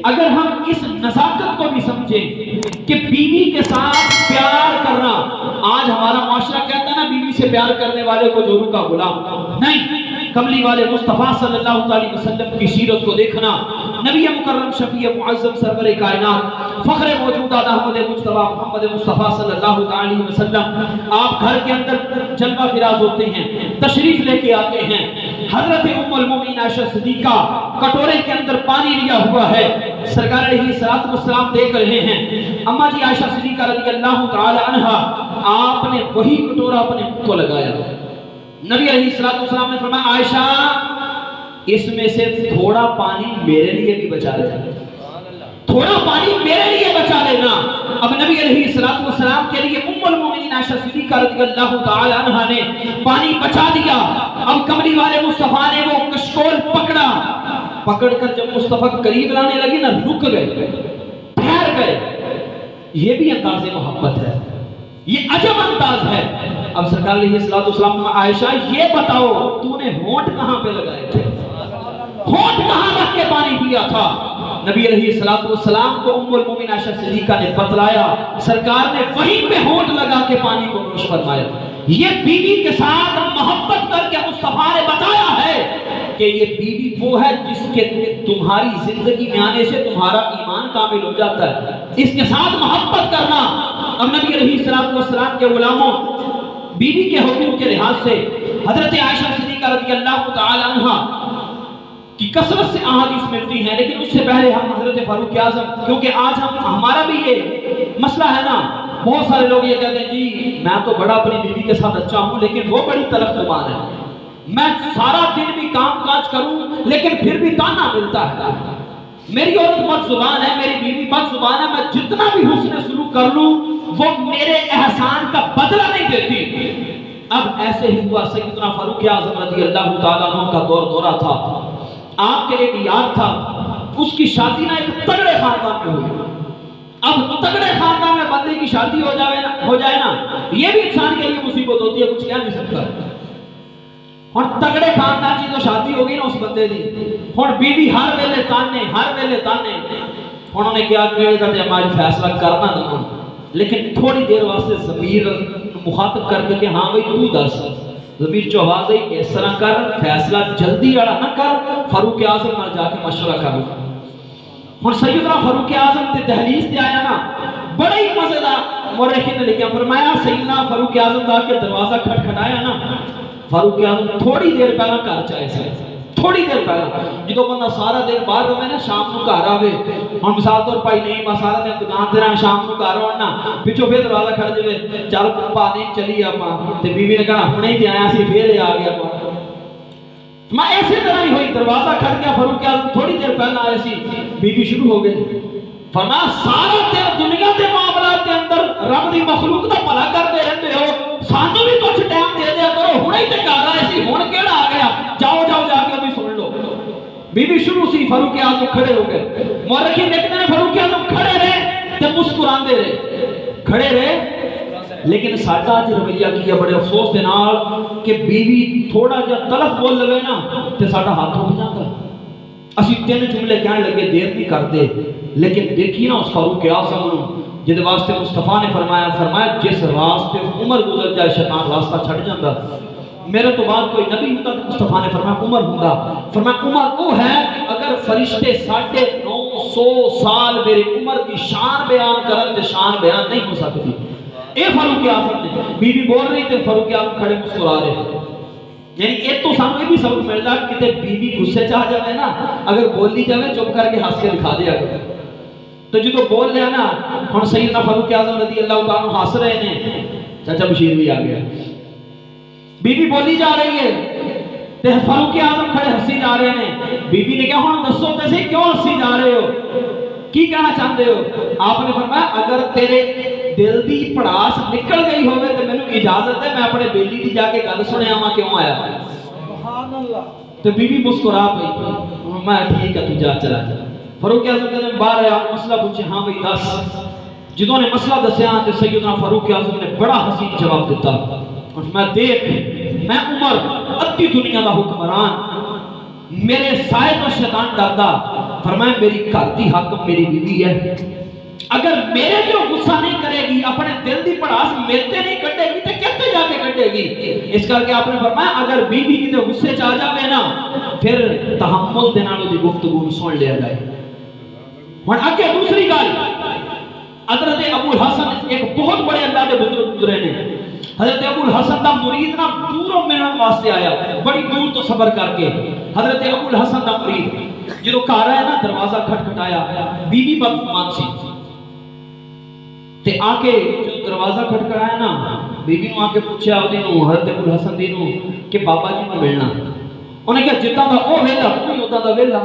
اگر ہم اس نزاکت کو بھی سمجھیں کہ بیوی کے ساتھ پیار کرنا، آج ہمارا معاشرہ کہتا ہے نا بیوی سے پیار کرنے والے کو جوروں کا غلام، نہیں، کملی والے مصطفیٰ صلی اللہ علیہ وسلم کی سیرت کو دیکھنا، نبی مکرم شفیع معظم سرور کائنات فخر موجودات احمد مصطفیٰ محمد مصطفیٰ صلی اللہ علیہ وسلم، آپ گھر کے اندر جلوہ فراز ہوتے ہیں، تشریف لے کے آتے ہیں، حضرت ام المومنین عائشہ صدیقہ کٹورے کے اندر پانی لیا ہوا ہے، سرکار علیہ الصلوۃ والسلام دیکھ رہے ہیں، اما جی عائشہ صدیقہ رضی اللہ تعالی عنہا، آپ نے وہی کٹورا اپنے منہ کو لگایا، نبی علیہ الصلوۃ والسلام نے فرمایا عائشہ اس میں سے تھوڑا پانی میرے لیے بھی بچا لینا، تھوڑا پانی میرے لیے بچا لینا۔ اب نبی علیہ الصلوۃ والسلام کے لیے ام المومنین عائشہ صدیقہ رضی اللہ تعالی عنہا نے پانی بچا دیا۔ اب کملی والے مصطفیٰ نے وہ کشکول پکڑ کر جب مصطفیٰ قریب لانے لگے نا، رک گئے، ٹھہر گئے۔ یہ بھی انداز محبت ہے، یہ عجب انداز ہے۔ اب سرکار علیہ السلام نے عائشہ یہ بتاؤ تو نے ہونٹ کہاں پہ لگائے تھے، ہونٹ کہاں رکھ کے پانی پیا تھا؟ نبی علیہ السلام کو ام المومنین عائشہ صدیقہ نے بتلایا، سرکار نے وہیں پہ ہونٹ لگا کے پانی کو نوش فرمایا۔ یہ بیوی کے ساتھ محبت کر کے مصطفیٰ نے بتایا ہے کہ یہ بیوی وہ ہے جس کے تمہاری زندگی میں آنے سے تمہارا ایمان کامل ہو جاتا ہے، اس کے ساتھ محبت کرنا۔ اب نبی علیہ السلام کے غلاموں، بیوی کے حقوق کے لحاظ سے حضرت عائشہ صدیقہ رضی اللہ تعالی عنہا کی کثرت سے احادیث ملتی ہیں، لیکن اس سے پہلے ہم حضرت فاروق اعظم، کیونکہ آج ہمارا بھی یہ مسئلہ ہے نا، بہت سارے لوگ یہ کہتے ہیں جی میں تو بڑا اپنی بیوی کے ساتھ اچھا ہوں لیکن وہ بڑی تلخ زبان ہے، میں سارا دن بھی کام کاج کروں لیکن پھر بھی تانا ملتا ہے، میری عورت بد زبان ہے، میری بیوی بد زبان ہے، میں جتنا بھی حسن سلوک کر لوں وہ میرے احسان کا بدلہ نہیں دیتی۔ اب ایسے ہی ہوا، سیدنا فاروق اعظم رضی اللہ تعالیٰ عنہ کا دورہ تھا، آپ کے ایک یار تھا، اس کی شادی نہ ایک تگڑے خاندان میں ہوئی۔ اب تگڑے خاندان میں بندے کی شادی ہو جائے نا، یہ بھی انسان کے لیے مصیبت ہوتی ہے، کچھ کہہ نہیں سکتا۔ اور تگڑے خاندان کی تو شادی ہوگی نا اس بندے دی، اور بیوی ہر ویلے تانے، انہوں نے کیا کہ ہماری فیصلہ کرنا نہ، لیکن تھوڑی دیر واسطے ضمیر مخاطب کر کے کہ ہاں بھائی تو دس، ضمیر جو آواز ہے اس طرح کر، فیصلہ جلدی اڑا نہ کر، فاروق اعظم نہ جا کے مشورہ کر۔ اور سیدنا فاروق اعظم تے دہلیز تے آیا نا، بڑا ہی مزیدار مورخین نے لکھا، فرمایا سیدنا فاروق اعظم دا کے دروازہ کھٹکھٹایا نا، فاروق اعظم تھوڑی دیر پہلا گھر چائے سے، تھوڑی دیر پہلا، جدو بندہ سارا دن باہر رہے نا، شام کو گھر آوے، ہم مثال طور پائی نہیں میں سارا دن دکان تے رہا، شام کو گھر آنا، پچھو پھر دروازہ کھڑ جائے، چل پانی چلی آپا، تے بیوی نے کہا ہنے ہی تے آیا سی پھر آ گیا پا۔ میں ایسے طرح ہی ہوئی، دروازہ کھڑ گیا، فاروق اعظم تھوڑی دیر پہلا آئے سی، بیوی شروع ہو گئی، فرمایا سارا دن دنیا کے معاملات کے اندر رب دی مخلوق دا بھلا کرتے رہتے ہو، سانو بھی کچھ ٹائم دے دیا کرو، ہنے ہی تے گھر آئے سی، ہن کیڑا آ گیا، جاؤ جا کے بھی سن لو۔ بیوی شروع سی، فاروق اعظم کھڑے ہو گئے، مورخین دیکھتے ہیں فاروق اعظم کھڑے رہے تے مسکراندے رہے، کھڑے رہے، لیکن ساڈا اج رویہ کیا بڑے افسوس دے نال کہ بیوی تھوڑا جا تلخ بول لگے نا تے ساڈا ہاتھ اٹھ جاندا، اسی تین جملے کہنے لگے دیر نہیں کرتے، لیکن دیکھیے نا اس فاروق اعظم نو جدے واسطے مصطفیٰ نے فرمایا جس راستے عمر گزر جائے شیطان راستہ چھڑ جاندا، میرے تو بعد کوئی نبی ہوتا تو مصطفیٰ نے فرمایا عمر ہوگا، فرمایا عمر وہ ہے کہ اگر فرشتے 950 سال میری عمر کی شان بیان کرن تے شان بیان نہیں ہو سکتی۔ اے فاروق اعظم نے بیوی بول رہی تے فاروق اعظم کھڑے مسکرا رہے، یعنی ایک تو سامنے بھی سبق ملتا کہ تے بیوی غصے چاہ جائے نا، اگر بولی جائے چپ کر کے ہنس کے دکھا دیا کرے، تو جو بول لیا نا، ہن سیدنا فاروق اعظم رضی اللہ تعالیٰ عنہ ہنس رہے ہیں، چاچا بشیر بھی آ گیا، بیوی بولی جا رہی ہے تے فاروق اعظم کھڑے ہنسی جا رہے ہیں، بیوی نے کہا ہن دسو تے کیوں ہنسی جا رہے ہو، کی کہنا چاہتے ہو؟ آپ نے فرمایا اگر تیرے دل دی پڑاس نکل گئی ہوئے تو میں نے اجازت ہے میں اپنے بیلی دی جا کے گل سنے آما کیوں آیا، سبحان اللہ۔ تو بیوی مسکرا پئی، میں ٹھیک ہے تو جا چلا جا۔ فاروق اعظم نے باہر آیا، مسئلہ پوچھے، ہاں بھائی دس، جدوں نے مسئلہ دسیا تو سیدنا فاروق اعظم نے بڑا حسین جواب دیتا، میں دیکھ میں عمر ادھی دنیا دا حکمران، میرے سائے تو شیطان ڈردا، فرمایا میری گھر دی حاکم میری بیوی ہے، اگر میرے جو غصہ نہیں کرے گی، اپنے دل دی پڑاس میرے نہیں کٹے گی تو کتے جا کے کٹے گی؟ اس کر کے آپ نے فرمایا اگر بیوی کی غصے چاہ جاوے نا پھر تحمل دے نال دی گفتگو سن لیا جائے۔ ہن اگے دوسری گل، حضرت ابو الحسن ایک بہت بڑے اللہ دے بزرگ گزرے نے۔ حضرت ابو الحسن دا مرید نا دوروں ملن واسطے آیا، بڑی دور تو صبر کر کے۔ حضرت ابو الحسن دا مرید جدوں گھر آیا نا دروازہ کھٹکھٹایا، بیوی بدگمان سی تے آ کے جو دروازہ کھٹکھٹایا نا بیوی نو آ کے پوچھا اودی نو حضرت ابو الحسن دی نو کہ بابا جی نو ملنا۔ انہیں کہا جتنا دا او ویلا کوئی ادا دا ویلا،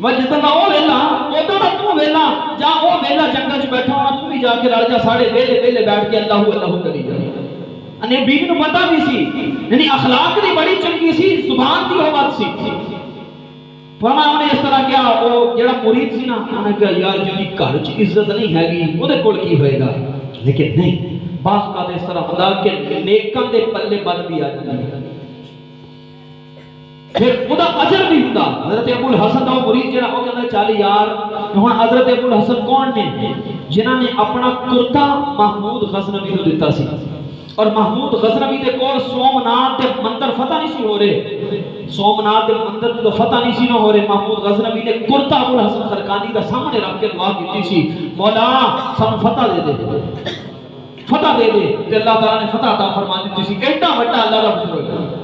میں جتنا دا او ویلا ادا دا تو ویلا، جا او ویلا جنگل چ بیٹھا ہونا تو بھی جا کے لڑ جا، ساڑے ویلے ویلے بیٹھ کے اللہ اللہ کری جا۔ انہیں بیوی نو پتہ بھی سی، یعنی اخلاق دی بڑی چنگی سی، زبان دی ہو بات سی۔ فرمایا انہیں اس طرح کیا، وہ جڑا مرید سی نا انہیں کہا یار جی گھر چ عزت نہیں ہے گی وہ دے کول کی ہوئے گا، لیکن نہیں بعض کا اس طرح خدا کے نیکاں دے پلے بد بھی آ جاتی ہے، پھر خدا اجر بھی ہوتا۔ حضرت ابو الحسن دا مرید جڑا وہ کہندا چل یار ہن حضرت ابو الحسن کون نے جنہاں نے اپنا کرتا محمود غزنوی نو دتا سی، اور محمود غزنوی دے کول سومنات دے مندر فتح نہیں سی ہو رہے، سومنات دے مندر جو فتح نہیں سی نہ ہو رہے، محمود غزنوی نے کرتا ابو الحسن خرقانی دا سامنے رکھ کے دعا کی سی مولا سن فتح دے دے، فتح دے دے، تے اللہ تعالی نے فتح عطا فرما دی سی۔ ایڈا بڑا اللہ دا بزرگ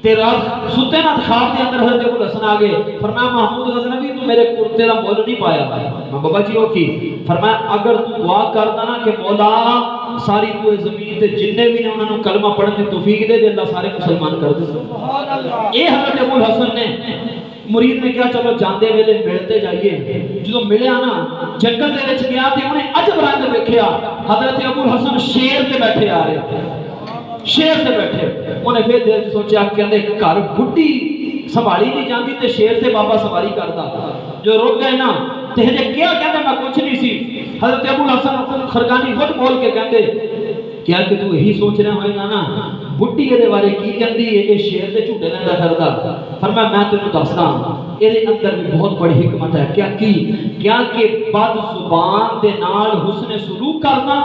تے رات ستے نہ خواب دے اندر حضرت ابو الحسن آ گئے، فرمایا محمود غزنوی تو میرے کرتے دا مول نہیں پایا۔ میں بابا جی ہو کی؟ فرمایا اگر تو دعا کردا نا کہ مولا ساری تو زمین تے جننے بھی نے انہاں نوں کلمہ پڑھن دی توفیق دے دے، اللہ سارے مسلمان کر دے۔ سبحان اللہ۔ اے حضرت ابو الحسن نے مرید نے کہا چلو جاندے ویلے ملتے جائیے، جو ملیا نا جنگل دے وچ گیا تے انہیں عجب رنگ ویکھیا، حضرت ابو الحسن شیر تے بیٹھے آ رہے، شیر تے بیٹھے۔ انہیں پھر دل سوچیا کہ گھر بڈھی سنبھالی نہیں جاندی تے شیر تے بابا سواری کردا، جو رک گئے نا تے ہجے کیا کہندے میں کچھ نہیں سی۔ حضرت ابو الحسن خرقانی خود بول کے کہندے کیا کہ تو یہی سوچ رہا ہوئے گا نا بڈھی دے بارے کی کہندی ہے اے شیر تے جھوٹے لیندا پھردا؟ فرمایا میں تینوں دسدا اے دے اندر بھی بہت بڑی حکمت ہے۔ کیا کہ بد زبان دے نال حسن سلوک کرنا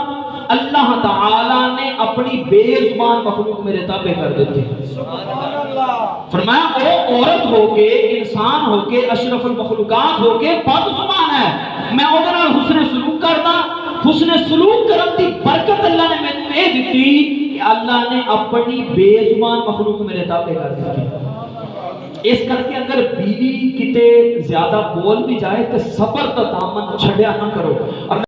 اللہ تعالی نے اپنی بے زبان مخلوق میرے تابع کر دیتے ہیں۔ سبحان اللہ۔ فرمایا او عورت ہو کے انسان ہو کے اشرف المخلوقات ہو کے بد زبان ہے، میں او دے نال حسن سلوک کرنا، حسن سلوک کرن دی برکت اللہ نے مینوں اے دتی کہ اللہ نے اپنی بے زبان مخلوق میرے تابع کر دی۔ اس کر کے اگر بیوی کتے زیادہ بول بھی جائے تو صبر تا دامن چھڑیا نہ کرو۔